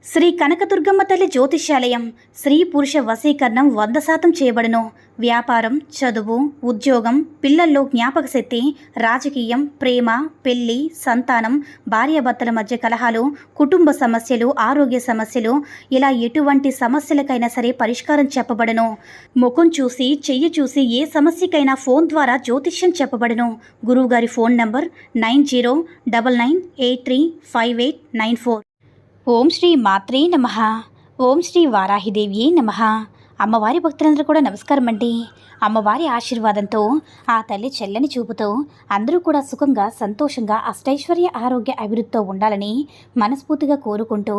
శ్రీ కనకదుర్గమ్మ తల్లి జ్యోతిష్యాలయం. స్త్రీ పురుష వశీకరణం 100% చేయబడును. వ్యాపారం, చదువు, ఉద్యోగం, పిల్లల్లో జ్ఞాపక శక్తి, రాజకీయం, ప్రేమ, పెళ్లి, సంతానం, భార్యాభర్తల మధ్య కలహాలు, కుటుంబ సమస్యలు, ఆరోగ్య సమస్యలు, ఇలా ఎటువంటి సమస్యలకైనా సరే పరిష్కారం చెప్పబడును. ముఖం చూసి, చెయ్యి చూసి ఏ సమస్యకైనా ఫోన్ ద్వారా జ్యోతిష్యం చెప్పబడును. గురువుగారి ఫోన్ నంబర్ 9099835894. ఓం శ్రీ మాత్రే నమః. ఓం శ్రీ వారాహిదేవియే నమః. అమ్మవారి భక్తులందరూ కూడా నమస్కారం అండి. అమ్మవారి ఆశీర్వాదంతో, ఆ తల్లి చెల్లని చూపుతో అందరూ కూడా సుఖంగా, సంతోషంగా, అష్టైశ్వర్య, ఆరోగ్య అభివృద్ధితో ఉండాలని మనస్ఫూర్తిగా కోరుకుంటూ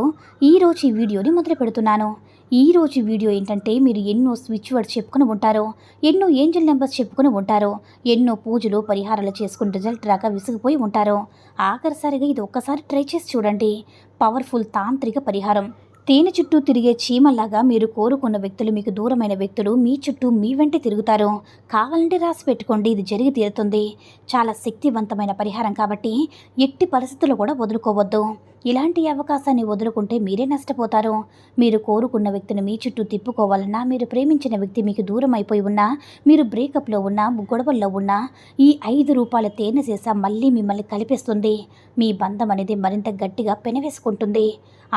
ఈరోజు ఈ వీడియోని మొదలు పెడుతున్నాను. ఈరోజు వీడియో ఏంటంటే, మీరు ఎన్నో స్విచ్ వర్డ్స్ చెప్పుకుని ఉంటారు, ఎన్నో ఏంజల్ నెంబర్స్ చెప్పుకుని ఉంటారు, ఎన్నో పూజలు పరిహారాలు చేసుకుని రిజల్ట్ రాక విసిగిపోయి ఉంటారు. ఆఖరిసారిగా ఇది ఒక్కసారి ట్రై చేసి చూడండి. పవర్ఫుల్ తాంత్రిక పరిహారం. తేనె చుట్టూ తిరిగే చీమల్లాగా మీరు కోరుకున్న వ్యక్తులు, మీకు దూరమైన వ్యక్తులు మీ చుట్టూ మీ వెంట తిరుగుతారు. కావాలంటే రాసి పెట్టుకోండి, ఇది జరిగి తీరుతుంది. చాలా శక్తివంతమైన పరిహారం కాబట్టి ఎట్టి పరిస్థితుల్లో కూడా వదులుకోవద్దు. ఇలాంటి అవకాశాన్ని వదులుకుంటే మీరే నష్టపోతారు. మీరు కోరుకున్న వ్యక్తిని మీ చుట్టూ తిప్పుకోవాలన్నా, మీరు ప్రేమించిన వ్యక్తి మీకు దూరం అయిపోయి ఉన్నా, మీరు బ్రేకప్లో ఉన్నా, గొడవల్లో ఉన్నా, ఈ 5 రూపాయల తేనె సీసా మళ్ళీ మిమ్మల్ని కలిపేస్తుంది. మీ బంధం అనేది మరింత గట్టిగా పెనవేసుకుంటుంది.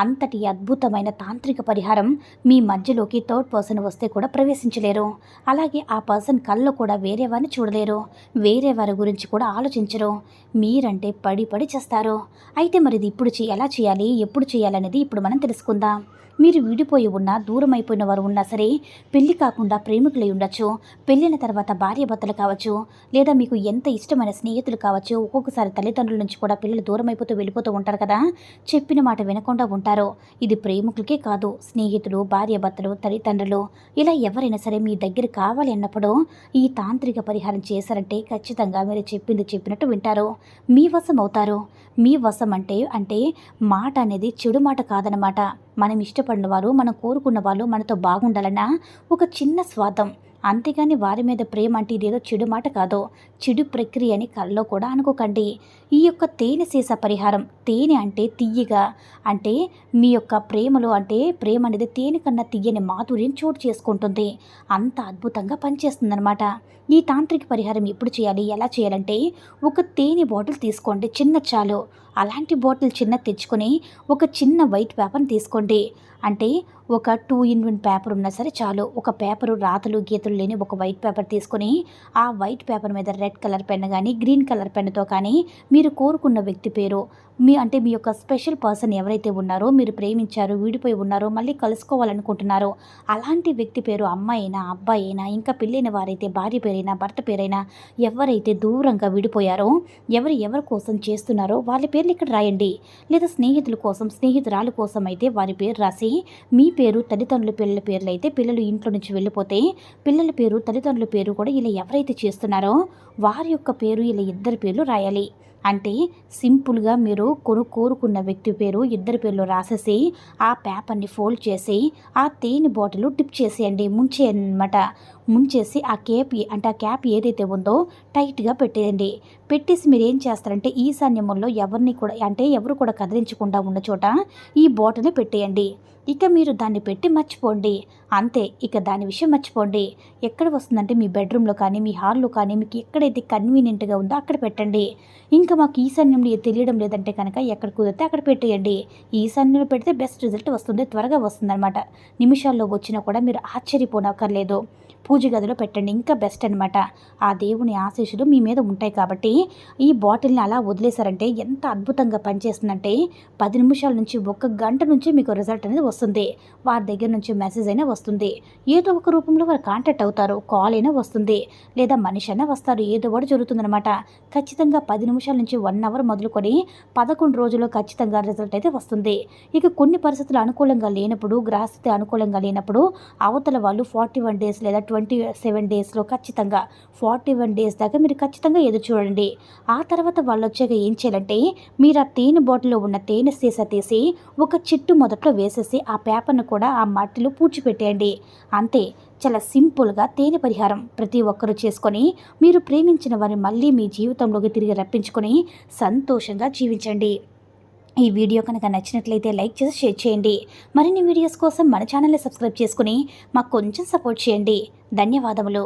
అంతటి అద్భుతమైన తాంత్రిక పరిహారం. మీ మధ్యలోకి థర్డ్ పర్సన్ వస్తే కూడా ప్రవేశించలేరు. అలాగే ఆ పర్సన్ కళ్ళు కూడా వేరే వారిని చూడలేరు. వేరే వారి గురించి కూడా ఆలోచించరు. మీరంటే పడి పడి చేస్తారు. అయితే మరి ఇది ఇప్పుడు ఎలా చేయాలి, ఎప్పుడు చేయాలనేది ఇప్పుడు మనం తెలుసుకుందాం. మీరు విడిపోయి ఉన్నా, దూరం అయిపోయిన వారు ఉన్నా సరే, పెళ్లి కాకుండా ప్రేమికులై ఉండొచ్చు, పెళ్ళైన తర్వాత భార్యాభర్తలు కావచ్చు, లేదా మీకు ఎంత ఇష్టమైన స్నేహితులు కావచ్చు. ఒక్కొక్కసారి తల్లిదండ్రుల నుంచి కూడా పిల్లలు దూరం అయిపోతూ వెళ్ళిపోతూ ఉంటారు కదా, చెప్పిన మాట వినకుండా ఉంటారు. ఇది ప్రేమికులకే కాదు, స్నేహితులు, భార్యాభర్తలు, తల్లిదండ్రులు, ఇలా ఎవరైనా సరే మీ దగ్గర కావాలి అన్నప్పుడు ఈ తాంత్రిక పరిహారం చేశారంటే ఖచ్చితంగా మీరు చెప్పింది చెప్పినట్టు వింటారు. మీ వశం అవుతారు. మీ వశం అంటే మాట అనేది చెడు మాట కాదనమాట. మనం ఇష్టపడిన వారు, మనం కోరుకున్న వాళ్ళు మనతో బాగుండాలన్నా ఒక చిన్న స్వార్థం. అంతేగాని వారి మీద ప్రేమ అంటే ఇదేదో చెడు మాట కాదు, చెడు ప్రక్రియ అని కల్లో కూడా అనుకోకండి. ఈ యొక్క తేనె సీసా పరిహారం. తేనె అంటే తియ్యగా, అంటే మీ యొక్క ప్రేమలో, అంటే ప్రేమ అనేది తేనె కన్నా తియ్యని మాధుర్యం చోటు చేసుకుంటుంది. అంత అద్భుతంగా పనిచేస్తుందన్నమాట. ఈ తాంత్రిక పరిహారం ఎప్పుడు చేయాలి, ఎలా చేయాలంటే, ఒక తేనె బాటిల్ తీసుకోండి, చిన్న చాలు. అలాంటి బాటిల్ చిన్న తెచ్చుకొని ఒక చిన్న వైట్ పేపర్ని తీసుకోండి. అంటే ఒక 2-in-1 పేపర్ ఉన్నా సరే చాలు. ఒక పేపరు రాతలు గీతలు లేని ఒక వైట్ పేపర్ తీసుకొని, ఆ వైట్ పేపర్ మీద రెడ్ కలర్ పెన్ కానీ, గ్రీన్ కలర్ పెన్నుతో కానీ మీరు కోరుకున్న వ్యక్తి పేరు, మీ యొక్క స్పెషల్ పర్సన్ ఎవరైతే ఉన్నారో, మీరు ప్రేమించారు, విడిపోయి ఉన్నారో, మళ్ళీ కలుసుకోవాలనుకుంటున్నారో, అలాంటి వ్యక్తి పేరు, అమ్మాయి అయినా అబ్బాయి అయినా, ఇంకా పెళ్ళైన వారైతే భార్య పేరైనా భర్త పేరైనా, ఎవరైతే దూరంగా విడిపోయారో, ఎవరి కోసం చేస్తున్నారో వాళ్ళ పేర్లు ఇక్కడ రాయండి. లేదా స్నేహితుల కోసం, స్నేహితురాల కోసం అయితే వారి పేరు రాసి, మీ పేరు, తల్లిదండ్రుల పిల్లల పేర్లు అయితే పిల్లలు ఇంట్లో నుంచి వెళ్ళిపోతే పిల్లల పేరు, తల్లిదండ్రుల పేరు కూడా ఇలా ఎవరైతే చేస్తున్నారో వారి యొక్క పేరు, ఇలా ఇద్దరి పేర్లు రాయాలి. అంటే సింపుల్గా మీరు కోరుకున్న వ్యక్తి పేరు ఇద్దరి పేర్లు రాసేసి, ఆ పేపర్ని ఫోల్డ్ చేసి, ఆ తేనె బాటిల్ డిప్ చేసేయండి, ముంచేయండి అనమాట. ముంచేసి ఆ క్యాప్ ఏదైతే ఉందో టైట్గా పెట్టేయండి. పెట్టేసి మీరు ఏం చేస్తారంటే, ఈశాన్యంలో ఎవరు కూడా కదిలించకుండా ఉన్న చోట ఈ బాటిల్ని పెట్టేయండి. ఇక మీరు దాన్ని పెట్టి మర్చిపోండి. అంతే, ఇక దాని విషయం మర్చిపోండి. ఎక్కడ వస్తుందంటే, మీ బెడ్రూమ్లో కానీ, మీ హాల్లో కానీ, మీకు ఎక్కడైతే కన్వీనియంట్గా ఉందో అక్కడ పెట్టండి. ఇంకా మాకు ఈశాన్యంలో తెలియడం లేదంటే కనుక ఎక్కడ కుదిరితే అక్కడ పెట్టేయండి. ఈశాన్యంలో పెడితే బెస్ట్ రిజల్ట్ వస్తుంది, త్వరగా వస్తుందన్నమాట. నిమిషాల్లో వచ్చినా కూడా మీరు ఆశ్చర్యపోనక్కర్లేదు. పూజ గదిలో పెట్టండి, ఇంకా బెస్ట్ అనమాట. ఆ దేవుని ఆశీస్సులు మీ మీద ఉంటాయి కాబట్టి ఈ బాటిల్ని అలా వదిలేశారంటే ఎంత అద్భుతంగా పనిచేస్తుందంటే, 10 నిమిషాల నుంచి 1 గంట నుంచి మీకు రిజల్ట్ అనేది వస్తుంది. వారి దగ్గర నుంచి మెసేజ్ అయినా వస్తుంది, ఏదో ఒక రూపంలో వారు కాంటాక్ట్ అవుతారు, కాల్ అయినా వస్తుంది, లేదా మనిషి అయినా వస్తారు, ఏదో ఒకటి జరుగుతుందనమాట. ఖచ్చితంగా 10 నిమిషాల నుంచి 1 అవర్ మొదలుకొని 11 రోజుల్లో ఖచ్చితంగా రిజల్ట్ అయితే వస్తుంది. ఇక కొన్ని పరిస్థితులు అనుకూలంగా లేనప్పుడు, గ్రహస్థితి అనుకూలంగా లేనప్పుడు అవతల వాళ్ళు 41 డేస్ లేదా 27 డేస్లో ఖచ్చితంగా 41 డేస్ దాకా మీరు ఖచ్చితంగా ఎదురు చూడండి. ఆ తర్వాత వాళ్ళు వచ్చాక ఏం చేయాలంటే, మీరు ఆ తేనె బాటిల్లో ఉన్న తేనె సీసా తీసి ఒక చెట్టు మొదట్లో వేసేసి, ఆ పేపర్ను కూడా ఆ మట్టిలో పూడ్చిపెట్టేయండి. అంతే, చాలా సింపుల్గా తేనె పరిహారం ప్రతి ఒక్కరూ చేసుకొని, మీరు ప్రేమించిన వారిని మళ్ళీ మీ జీవితంలోకి తిరిగి రప్పించుకొని సంతోషంగా జీవించండి. ఈ వీడియో కనుక నచ్చినట్లయితే లైక్ చేసి షేర్ చేయండి. మరిన్ని వీడియోస్ కోసం మన ఛానల్ని సబ్స్క్రైబ్ చేసుకుని మాకు కొంచెం సపోర్ట్ చేయండి. ధన్యవాదములు.